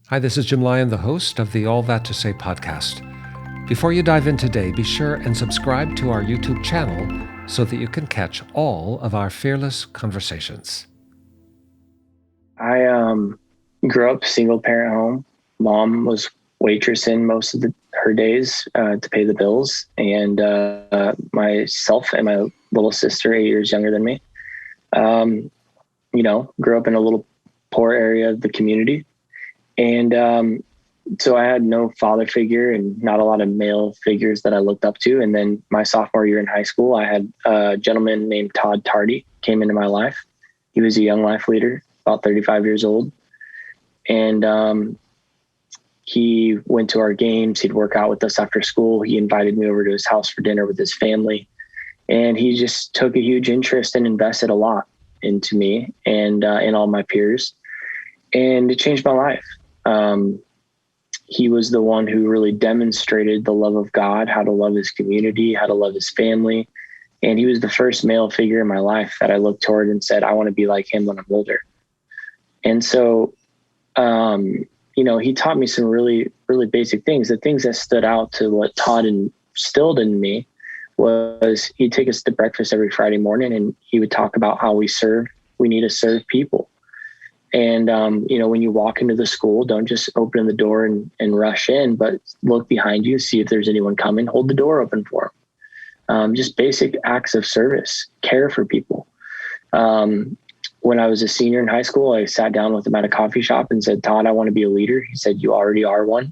Hi, this is Jim Lyon, the host of the All That to Say podcast. Before you dive in today, be sure and subscribe to our YouTube channel so that you can catch all of our fearless conversations. I grew up single parent home. Mom was waitressing most of her days to pay the bills, and myself and my little sister, 8 years younger than me, grew up in a little poor area of the community. And so I had no father figure and not a lot of male figures that I looked up to. And then my sophomore year in high school, I had a gentleman named Todd came into my life. He was a young life leader, about 35 years old. And he went to our games. He'd work out with us after school. He invited me over to his house for dinner with his family. And he just took a huge interest and invested a lot into me and in all my peers. And it changed my life. He was the one who really demonstrated the love of God, how to love his community, how to love his family. And he was the first male figure in my life that I looked toward and said, I want to be like him when I'm older. And so, he taught me some really, really basic things. The things that stood out to what Todd instilled in me was he'd take us to breakfast every Friday morning and he would talk about how we need to serve people. And, when you walk into the school, don't just open the door and rush in, but look behind you, see if there's anyone coming, hold the door open for them. Just basic acts of service, care for people. When I was a senior in high school, I sat down with him at a coffee shop and said, Todd, I want to be a leader. He said, you already are one.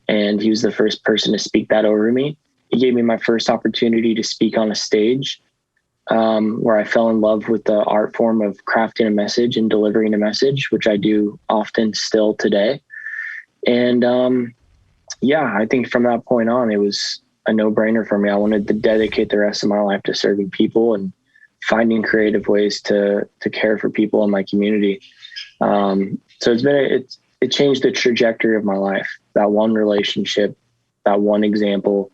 And he was the first person to speak that over me. He gave me my first opportunity to speak on a stage. Where I fell in love with the art form of crafting a message and delivering a message, which I do often still today. And I think from that point on, it was a no-brainer for me. I wanted to dedicate the rest of my life to serving people and finding creative ways to care for people in my community. So it changed the trajectory of my life, that one relationship, that one example.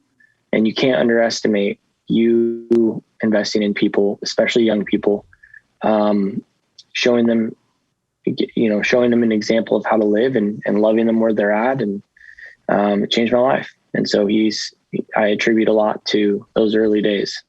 And you can't underestimate you investing in people, especially young people, showing them an example of how to live and loving them where they're at. And it changed my life. And so I attribute a lot to those early days.